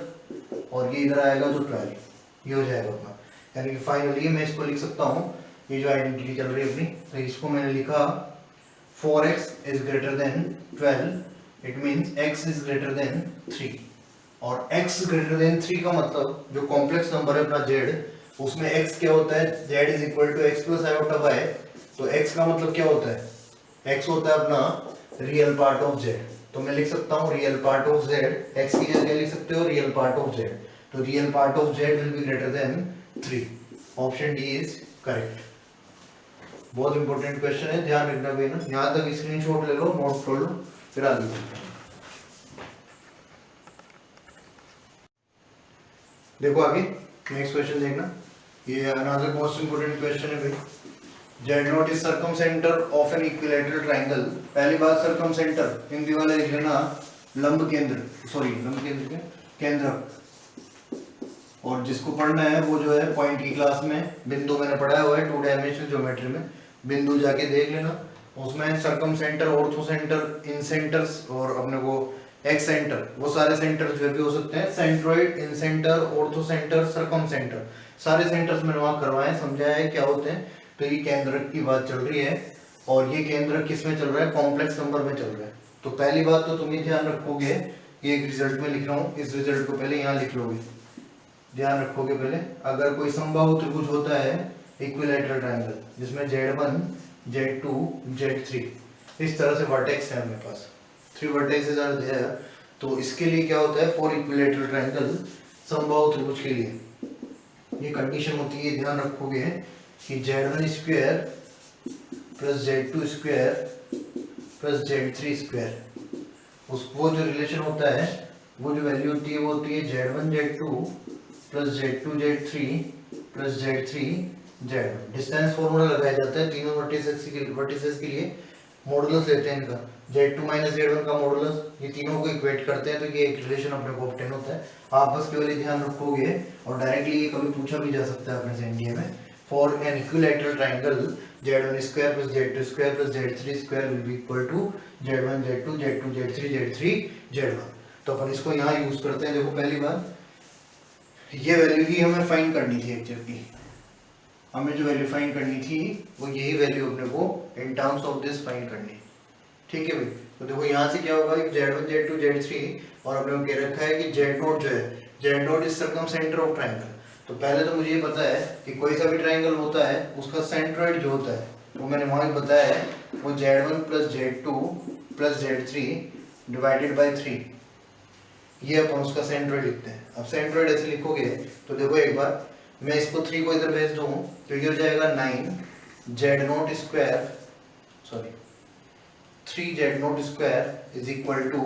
और ये इधर आएगा तो 12, ये हो जाएगा अपना, यानी कि फाइनली मैं इसको लिख सकता हूँ, ये जो आइडेंटिटी चल रही है अपनी, तो इसको मैंने लिखा 4x is greater then 12, it means x is greater then 3, और x ग्रेटर देन 3 का मतलब जो कॉम्प्लेक्स नंबर है अपना z, उसमें x क्या होता है, z is equal to x plus iota y, तो x का मतलब क्या होता है, x होता है अपना रियल पार्ट ऑफ z, तो मैं लिख सकता हूँ real part of z, x की जगह लिख सकते हो रियल पार्ट ऑफ z, तो real part of z will be greater than 3, option D is correct. बहुत इंपॉर्टेंट क्वेश्चन है, ध्यान रखना बेटा, यहाँ तक स्क्रीनशॉट ले लो, नोट कर लो, फिर आगे देखो। आगे नेक्स्ट क्वेश्चन देखना, ये अनदर मोस्ट इंपोर्टेंट क्वेश्चन है भाई। Z naught is circumcentre of an equilateral triangle. पहली बात सर्कमसेंटर हिंदी वाले लिख लेना लंब केंद्र, सॉरी लंब केंद्र के केंद्रक, और जिसको पढ़ना है वो जो है पॉइंट की क्लास में बिंदु मैंने पढ़ाया हुआ है 2 डायमेंशनल ज्योमेट्री में, बिंदु जाके देख लेना, उसमें सर्कमसेंटर, ऑर्थो सेंटर, इन सेंटर्स और अपने को एक्स सेंटर, वो सारे सेंटर्स जो भी हो सकते हैं, centroid, incentre, orthocentre, circumcentre, सारे सेंटर्स मैंने वहां करवाए, समझाया है क्या होते हैं। तो ये केंद्रक की बात चल रही है, और ये केंद्रक किस में चल रहा है, कॉम्प्लेक्स नंबर में चल रहा है। तो पहली बात तो तुम ये ध्यान रखोगे, ये एक रिजल्ट में लिख रहा हूँ, इस रिजल्ट को पहले यहाँ लिख लोगे, ध्यान रखोगे पहले, अगर कोई समबाहु त्रिभुज होता है इक्विलैटरल ट्रायंगल जिसमें Z1, Z2, Z3 इस तरह से वर्टेक्स है, अपने पास 3 वर्टेक्सेस आर देयर, तो इसके लिए क्या होता है, फॉर इक्विलैटरल ट्रायंगल, समबाहु त्रिभुज के लिए ये कंडीशन होती है, ध्यान रखोगे कि Z1 square plus Z2 square plus Z3 square, उस वो जो रिलेशन होता है, वो जो वैल्यू होती है वो होती है Z1 Z2 plus Z2 Z3 plus Z3 Z1। Distance formula लगाया जाता है तीनों वर्टिसेस के लिए, मॉडुलस लेते हैं इनका, Z2 माइनस Z1 का मॉडुलस, ये तीनों को इक्वेट करते हैं, तो ये एक रिलेशन अपने को ऑब्टेन होता है। आप बस केवल ध्यान रखोगे, और डायरेक्टली ये कभी पूछा भी जा सकता है अपने से एनडीए में, for an equilateral triangle Z1 square plus Z2 square plus Z3 square will be equal to Z1 Z2 Z2 Z3 Z3 Z1। तो अपन इसको यहाँ यूज करते हैं। देखो पहली बात, ये वैल्यू ही हमें फाइंड करनी थी, एक्चुअली हमें जो वैल्यू फाइंड करनी थी वो यही वैल्यू अपने को in terms of this find करनी, ठीक है भाई। तो देखो यहाँ से क्या होगा, Z1 Z2 Z3, और अपने को कह रखा है कि Z नोट जो है, Z naught is circumcentre of triangle. तो पहले तो मुझे ये पता है कि कोई सा भी ट्रायंगल होता है उसका सेंट्रोइड जो होता है, वो मैंने वहाँ बताया है, वो Z1 plus Z2 plus Z3 divided by 3, ये अपन उसका सेंट्रोइड लिखते हैं। अब सेंट्रोइड ऐसे लिखोगे तो देखो एक बार, मैं इसको 3 को इधर भेज दूं तो ये हो जाएगा 9 Z naught square, sorry 3 Z naught square is equal to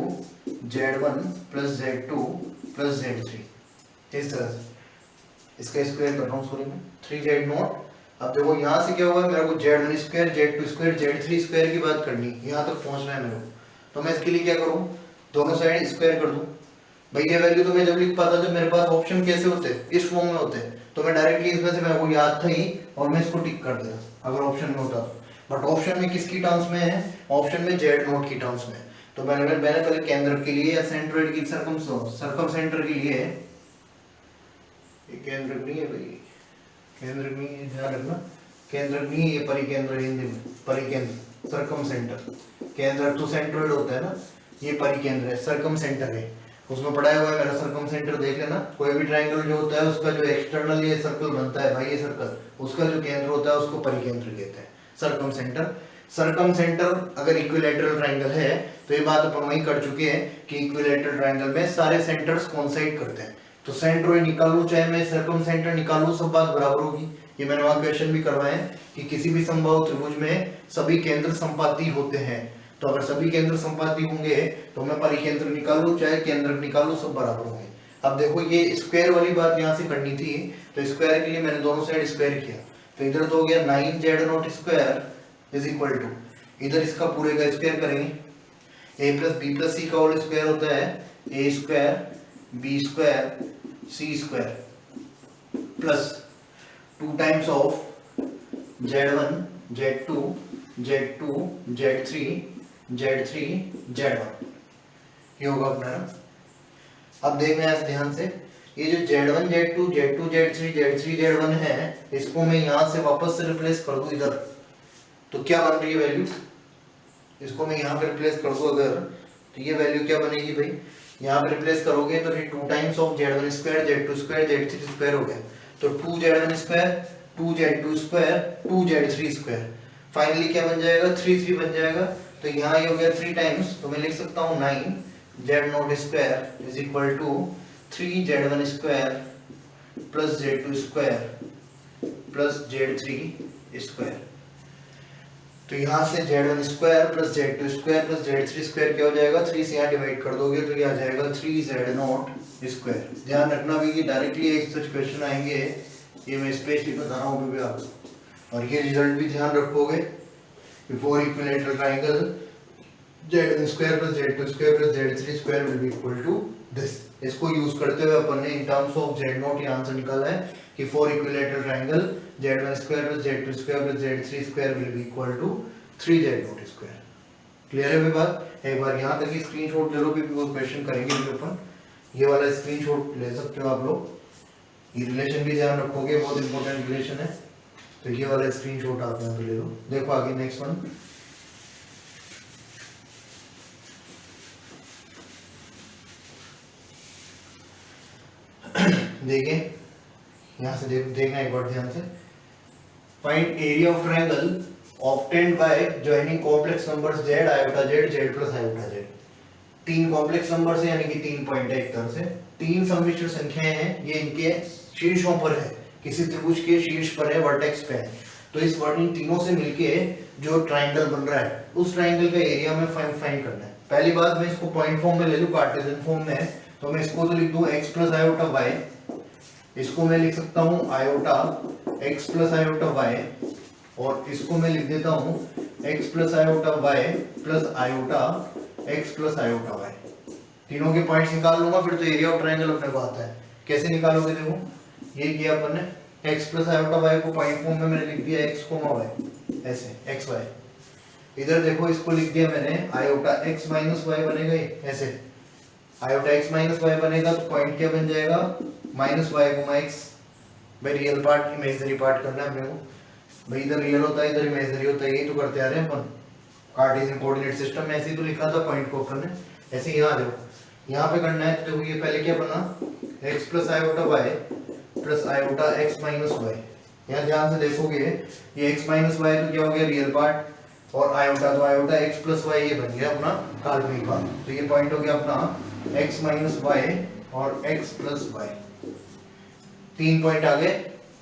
Z1 plus Z2 plus Z3, इस तरह से इसका स्क्वायर कर रहा हूँ, सॉरी मैं 3 Z नोट। अब देखो यहाँ से क्या होगा, मेरे को Z1 square Z2 square Z3 square की बात करनी, यहाँ तक पहुँचना है मेरे को, तो मैं इसके लिए क्या करूँ, दोनों साइड स्क्वायर कर दूँ। भाई ये वैल्यू तो मैं जब लिख पाता जब मेरे पास ऑप्शन कैसे होते, इस फॉर्म में होते, तो मैं डायरेक्टली इसमें से मेरे को याद था ही और मैं इसको टिक कर देता अगर ऑप्शन में होता। बट ऑप्शन में किसकी टर्म्स में है, ऑप्शन में Z नोट की टर्म्स में। तो मैंने पहले केंद्र के लिए या सेंट्रोइड की सर्कम सेंटर के लिए, ये केंद्र नहीं है भाई, केंद्र नहीं है, ध्यान रखना, केंद्र नहीं है, ये परिकेंद्र हिंदी में, परिकेंद्र सर्कम सेंटर, केंद्र तो सेंट्रोइड होता है ना, ये परिकेंद्र है, सर्कम सेंटर है, उसमें पढ़ाया हुआ है मेरा सर्कम सेंटर, देख लेना। कोई भी ट्रायंगल जो होता है उसका जो एक्सटर्नल ये सर्कल बनता है भाई, ये सर्कल, उसका जो केंद्र होता है उसको परिकेंद्र कहते हैं, सर्कम सेंटर। सर्कम सेंटर अगर इक्विलैटरल ट्रायंगल है तो ये बात अपन वही कर चुके हैं कि इक्विलैटरल ट्रायंगल में सारे सेंटर्स कोइंसाइड करते हैं, तो सेंट्रोइड निकालूं चाहे मैं सर्कम सेंटर निकालूं, सब बात बराबर होगी। ये मैंने वहां क्वेश्चन भी करवाए हैं कि किसी भी समबाहु त्रिभुज में सभी केंद्र संपाती होते हैं, तो अगर सभी केंद्र संपाती होंगे तो मैं परिकेंद्र निकालूं चाहे केंद्र निकालूं, सब बराबर होंगे। अब देखो ये स्क्वायर वाली बात यहाँ से करनी थी, तो स्क्वायर के लिए मैंने दोनों साइड स्क्वायर किया, तो इधर तो हो गया 9 Z naught square is equal to, इधर इसका पूरे का स्क्वायर करेंगे, a plus b plus c का होल स्क्वायर होता है a square b square c square plus 2 times of Z1 Z2 Z2 Z3 Z3 Z1, ये होगा अपना। अब देखना है ध्यान से, ये जो Z1 Z2 Z2 Z3 Z3 Z1 है, इसको मैं यहाँ से वापस से रिप्लेस कर दूं इधर, तो क्या बन रही है वैल्यू, इसको मैं यहाँ पे रिप्लेस कर दूं अगर, तो ये वैल्यू क्या बनेगी भाई, यहाँ पे रिप्लेस करोगे तो ये 2 times of z1 square z2 square z3 square हो गया, तो 2z1 square 2z2 square 2z3 square, finally क्या बन जाएगा 3 बन जाएगा। तो यहाँ ये हो गया 3 टाइम्स, तो मैं लिख सकता हूँ 9z0 square is equal to 3z1 square plus z2 square plus z3 square. तो यहाँ से z1 square plus z2 square plus z3 square क्या हो जाएगा, 3 से यहाँ डिवाइड कर दोगे तो ये आ जाएगा 3z0 स्क्वायर। ध्यान रखना भी कि डायरेक्टली एक सच क्वेश्चन आएंगे, ये मैं स्पेशली बता रहा हूँ भी आपको, और ये रिजल्ट भी ध्यान रखोगे कि for equilateral triangle z1 square plus z2 square plus z3 square will be equal to this. इसको यूज करते हुए अपन ने इन टर्म्स ऑफ z0 ये आंसर निकाला है कि for equilateral triangle z1 square plus z2 square plus z3 square will be equal to 3z0 square. Clear है भाई बात? एक बार यहाँ तक की स्क्रीनशॉट ले लो, क्योंकि वो क्वेश्चन करेंगे भी अपन, ये वाला स्क्रीनशॉट ले सकते हो आप लोग, ये रिलेशन भी ध्यान रखोगे, बहुत इंपॉर्टेंट रिलेशन है, तो ये वाला स्क्रीनशॉट आप यहाँ पे ले लो। देखो आगे नेक्स्ट वन, देखें यहाँ से देखना एक बार ध्यान से, find area of triangle obtained by joining complex numbers z iota z z plus iota z। 3 complex numbers है यानी कि 3 पॉइंट है एक तरह से, 3 सम्मिश्र संख्याएं हैं, ये इनके शीर्षों पर है, किसी त्रिभुज के शीर्ष पर है, वर्टेक्स पे है। तो इस इन तीनों से मिलके जो ट्रायंगल बन रहा है उस ट्रायंगल का एरिया में फाइंड करना है। पहली बात मैं इसको पॉइंट फॉर्म में ले लूं, कार्टेशियन फॉर्म में, तो मैं इसको तो लिख दूं x प्लस आयोटा y, इसको मैं लिख सकता हूं iota x plus iota y, और इसको मैं लिख देता हूं x plus iota y plus iota x plus iota y। तीनों के पॉइंट्स निकाल लूंगा, फिर तो एरिया ऑफ ट्रायंगल अपने को आता है। कैसे निकालोगे, देखो ये किया अपन ने, x प्लस आयोटा y को पॉइंट फॉर्म में मैंने लिख दिया x, y, ऐसे x y। इधर देखो इसको लिख दिया मैंने आयोटा x माइनस y बनेगा, ऐसे आयोटा x माइनस y बनेगा, तो पॉइंट क्या बन जाएगा माइनस y गुमा x। भाई रियल पार्ट इमेजिनरी पार्ट करना है अपने को, भाई इधर रियल होता है इधर इमेजिनरी होता है, यही तो करते आ रहे हैं अपन कार्टेशियन कोऑर्डिनेट सिस्टम में, ऐसे ही तो लिखा था पॉइंट को अपन ने। ऐसे यहाँ देखो यहाँ पे करना है, तो देखो ये पहले क्या बना x plus iota y plus iota x minus y। यहाँ ध्यान से देखोगे ये x माइनस y तो क्या हो गया रियल पार्ट, और आयोटा तो आयोटा x प्लस y, ये बन गया अपना काल्पनिक पार्ट। तो ये पॉइंट हो गया अपना x माइनस y और x प्लस y, 3 पॉइंट आ गए,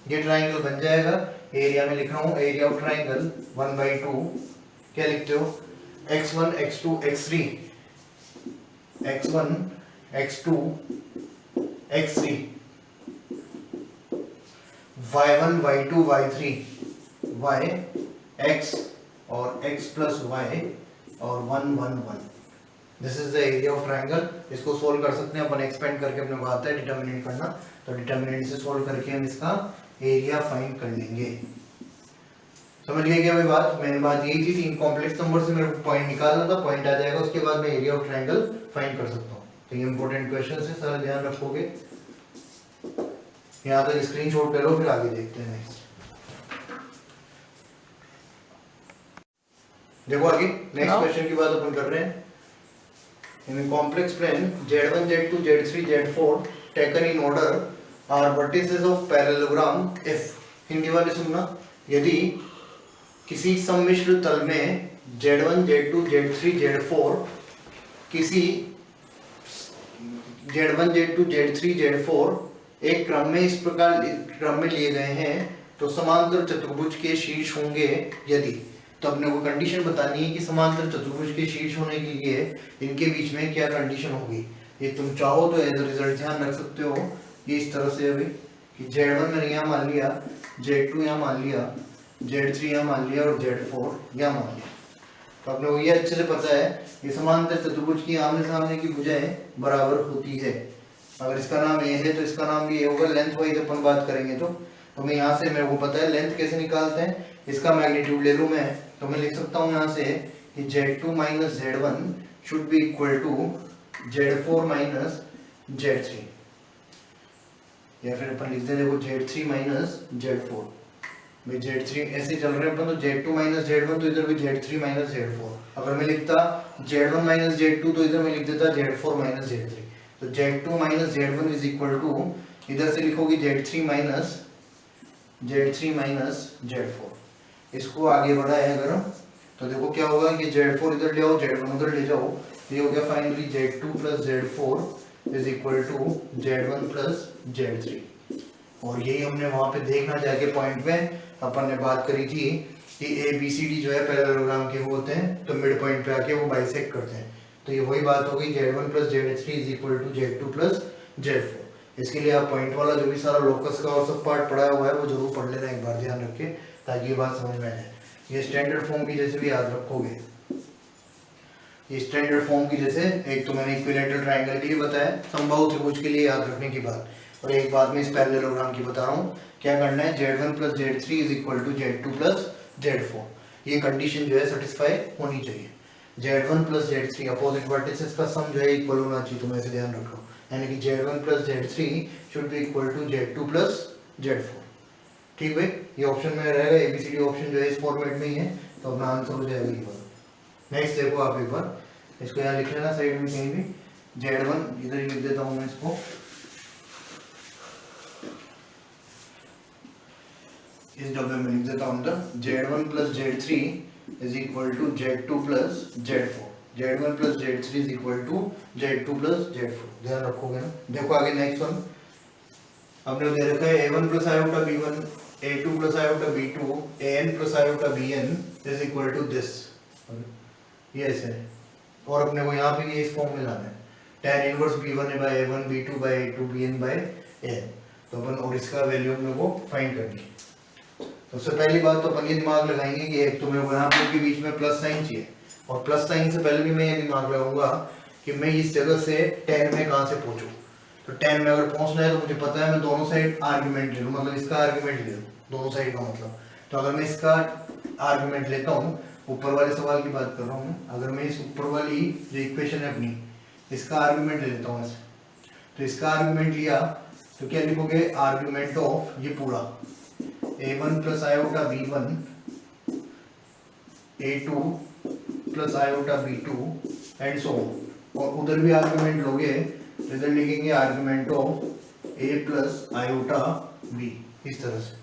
ये ट्रायंगल बन जाएगा। एरिया में लिख रहा हूँ एरिया ऑफ ट्रायंगल 1/2, क्या लिखते हो x1 x2 x3, x1 x2 x3, y1 y2 y3 y x और x प्लस y और 1 1 1। This is the area of triangle. इसको सोल्व कर सकते हैं अपन, एक्सपेंड करके अपने को आता है डिटर्मिनेंट करना, तो डिटर्मिनेंट से सोल्व करके हम इसका एरिया फाइंड कर लेंगे। समझ गए क्या भाई बात? मैंने बात यही थी, 3 कॉम्प्लेक्स नंबर से मेरे को पॉइंट निकालना था, पॉइंट आ जाएगा, उसके बाद मैं एरिया ऑफ ट्रायंगल फाइंड कर सकता हूँ। तो ये इंपॉर्टेंट क्वेश्चन है, सारा ध्यान रखोगे। यहाँ तक स्क्रीनशॉट ले लो, फिर आगे देखते हैं नेक्स्ट। देखो आगे नेक्स्ट क्वेश्चन की बात अपन कर रहे हैं। In a complex plane, Z1, Z2, Z3, Z4 taken in order are vertices of parallelogram F। Hindi वाले सुनना, यदि किसी सम्मिश्र तल में Z1, Z2, Z3, Z4 किसी Z1, Z2, Z3, Z4 एक क्रम में इस प्रकार क्रम में लिए गए हैं, तो समांतर चतुर्भुज के शीर्ष होंगे यदि, तो अपने को कंडीशन बतानी है कि समांतर चतुर्भुज के शीर्ष होने के लिए इनके बीच में क्या कंडीशन होगी। ये तुम चाहो तो एज रिजल्ट ध्यान रख सकते हो, ये इस तरह से अभी कि Z1 मैंने यहाँ मान लिया, Z2 यहाँ मान लिया, Z3 यहाँ मान लिया और Z4 यहाँ मान लिया। तो अपने को ये अच्छे से पता है ये समांतर चतुर्भुज की आमने सामने की भुजाएं बराबर होती है। अगर इसका नाम ए है तो इसका नाम भी ए होगा। लेंथ वाइज अपन बात करेंगे तो मैं यहाँ से मेरे को पता है लेंथ कैसे निकालते हैं, इसका मैग्नीट्यूड ले लूँ मैं, तो मैं लिख सकता हूँ यहाँ से कि Z2 minus Z1 should be equal to Z4 minus Z3, या फिर अपन लिखते हैं देखो Z3 माइनस Z4। भाई Z3 ऐसे चल रहे हैं अपन, तो Z2 माइनस Z1, तो इधर भी Z3 माइनस Z4। अगर मैं लिखता Z1 माइनस Z2 तो इधर मैं लिख देता Z4 माइनस Z3। तो Z2 minus Z1 is equal to, इधर से लिखोगे Z3 माइनस Z4। इसको आगे बढ़ाए अगर तो देखो क्या होगा कि Z4 इधर ले आओ, Z1 उधर ले जाओ, ये हो गया finally Z2 plus Z4 is equal to Z1 plus Z3। और यही हमने वहां पे देखना जाके पॉइंट में अपन ने बात करी थी कि ABCD जो है पैरेललोग्राम के वो होते हैं, तो मिड पॉइंट पे आके वो बाइसेक्ट करते हैं। तो ये वही बात हो गई Z1 plus Z3 is equal to Z2 plus Z4। इसके लिए आप पॉइंट वाला जो भी सारा लोकस का और सब पार्ट पढ़ाया हुआ है वो जरूर पढ़ लेना एक बार, ध्यान रखे ताकि ये बात समझ में आए। ये स्टैंडर्ड फॉर्म की जैसे भी याद रखोगे, ये स्टैंडर्ड फॉर्म की जैसे एक तो मैंने इक्विलैटरल ट्रायंगल के लिए बताया, समबाहु त्रिभुज के लिए याद रखने की बात, और एक बात मैं इस पैरेललोग्राम की बता रहा हूँ। क्या करना है, Z1 plus Z3 is equal to Z2 plus Z4। ये कंडीशन जो है सेटिस्फाई होनी चाहिए। Z1 plus Z3 opposite vertices का सम जो है इक्वल होना चाहिए, तुम्हें ऐसे ध्यान रखो, यानी कि Z1 plus Z3 should be equal to Z2 plus Z4। ठीक भाई, ये ऑप्शन में रहेगा, ABCD ऑप्शन जो है इस फॉर्मेट में ही है, तो अपना आंसर हो जाएगा ये वाला। नेक्स्ट देखो आप एक बार, इसको यहाँ लिख लेना साइड में कहीं भी, Z1 इधर ही लिख देता हूँ मैं इसको, इस डब्बे में लिख देता हूँ Z1 plus Z3 is equal to Z2 plus Z4। Z1 plus Z3 is equal to Z2 plus Z4, ध्यान रखोगे ना। देखो आगे नेक्स्ट वन, हमने दे रखा है A1 plus iota B1, A2 plus iota B2, AN plus iota BN is equal to this, ये ऐसे है। और अपने को यहाँ पे ये इस फॉर्म में लाना है, tan inverse B1 by A1 B2 by A2 BN by AN। तो अपन और इसका वैल्यू अपने को फाइंड करनी है। तो सबसे पहली बात तो अपन ये दिमाग लगाएंगे कि एक तो मेरे को यहाँ पे के बीच में प्लस साइन चाहिए, और प्लस साइन से पहले भी मैं ये दिमाग लगाऊंगा कि मैं इस जगह से tan में कहाँ से पहुंचूं। तो tan में अगर पहुंचना है तो मुझे पता है मैं दोनों साइड आर्ग्यूमेंट ले लूँ, मतलब इसका आर्ग्यूमेंट ले लूँ दोनों साइड का मतलब। तो अगर मैं इसका आर्ग्यूमेंट लेता हूँ, ऊपर वाले सवाल की बात कर रहा हूँ, अगर मैं इस ऊपर वाली जो इक्वेशन है अपनी, इसका आर्ग्यूमेंट ले लेता हूँ ऐसे, तो इसका आर्ग्यूमेंट लिया तो क्या लिखोगे, आर्ग्यूमेंट ऑफ ये पूरा A1 plus iota B1, A2 plus iota B2 and so, और उधर भी आर्ग्यूमेंट लोगे तो इधर लिखेंगे argument of A plus iota B, इस तरह से।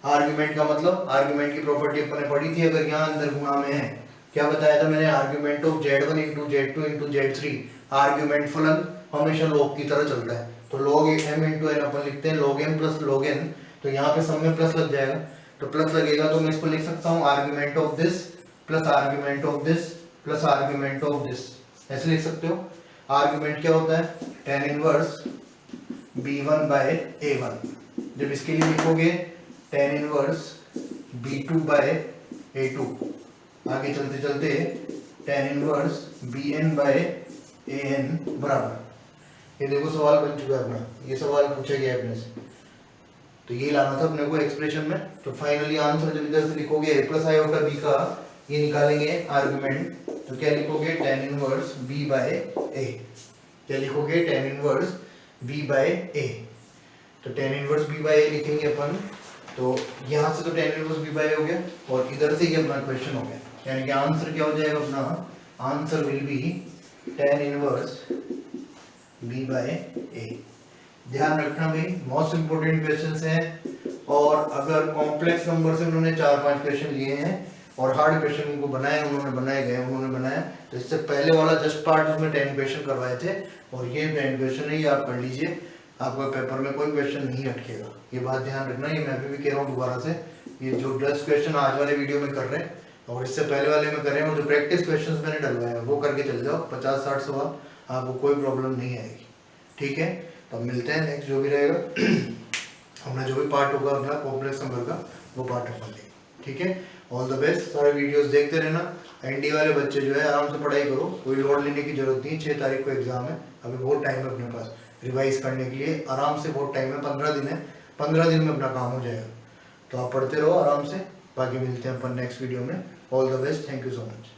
आर्ग्यूमेंट का मतलब, आर्ग्यूमेंट की प्रॉपर्टी अपन ने पढ़ी थी, अगर यहाँ अंदर गुणा में है, क्या बताया था मैंने, argument of Z1 into Z2 into Z3, argument फलन हमेशा लॉग की तरह चलता है, तो log m इंटू n अपन लिखते हैं log m plus log n, तो यहाँ पे सब में प्लस लग जाएगा, तो प्लस लगेगा तो मैं इसको लिख सकता हूँ argument of this plus argument of this plus argument of this, ऐसे लिख सकते हो। आर्ग्यूमेंट क्या होता है, tan inverse B1 by A1, जब इसके लिए लिखोगे tan inverse B2 by A2, आगे चलते चलते tan inverse BN by AN बराबर, ये देखो सवाल बन चुका है अपना, ये सवाल पूछा गया है अपने से, तो ये लाना था अपने को एक्सप्रेशन में। तो फाइनली आंसर जब इधर से लिखोगे A प्लस आयोटा B का ये निकालेंगे आर्गुमेंट, तो क्या लिखोगे tan inverse B by A, क्या लिखोगे tan inverse B by A, तो tan inverse B by A लिखेंगे अपन, तो यहाँ से तो tan inverse B by A हो गया, और इधर से ये अपना क्वेश्चन हो गया, यानी कि आंसर क्या हो जाएगा अपना, answer will be tan inverse B by A। ध्यान रखना भाई, मोस्ट इंपोर्टेंट क्वेश्चंस हैं, और अगर कॉम्प्लेक्स नंबर से उन्होंने 4-5 क्वेश्चन लिए हैं और हार्ड क्वेश्चन उनको उन्होंने बनाया, तो इससे पहले वाला जस्ट पार्ट उसमें 10 क्वेश्चन करवाए थे, और ये 10 क्वेश्चन है, ये आप कर लीजिए, आपका पेपर में कोई क्वेश्चन नहीं अटकेगा, ये बात ध्यान रखना। ये मैं भी कह रहा हूँ दोबारा से, ये जो 10 क्वेश्चन आज वाले वीडियो में कर रहे हैं और इससे पहले वाले में कर रहे हैं, वो जो प्रैक्टिस क्वेश्चन मैंने डलवाए हैं वो करके चले जाओ, 50-60 सवाल, आपको कोई प्रॉब्लम नहीं आएगी, ठीक है। तो मिलते हैं नेक्स्ट जो भी रहेगा, अपना जो भी पार्ट होगा अपना कॉम्प्लेक्स नंबर का, वो पार्ट अपन लेंगे, ठीक है। ऑल द बेस्ट, सारे वीडियोस देखते रहना। एनडी वाले बच्चे जो है आराम से पढ़ाई करो, कोई लोड लेने की जरूरत नहीं, 6 तारीख को एग्जाम है, अभी बहुत टाइम है अपने पास रिवाइज करने के लिए, आराम से बहुत टाइम है, 15 दिन है, 15 दिन में अपना काम हो जाएगा, तो आप पढ़ते रहो आराम से। बाकी मिलते हैं अपन नेक्स्ट वीडियो में, all the best, thank you so much.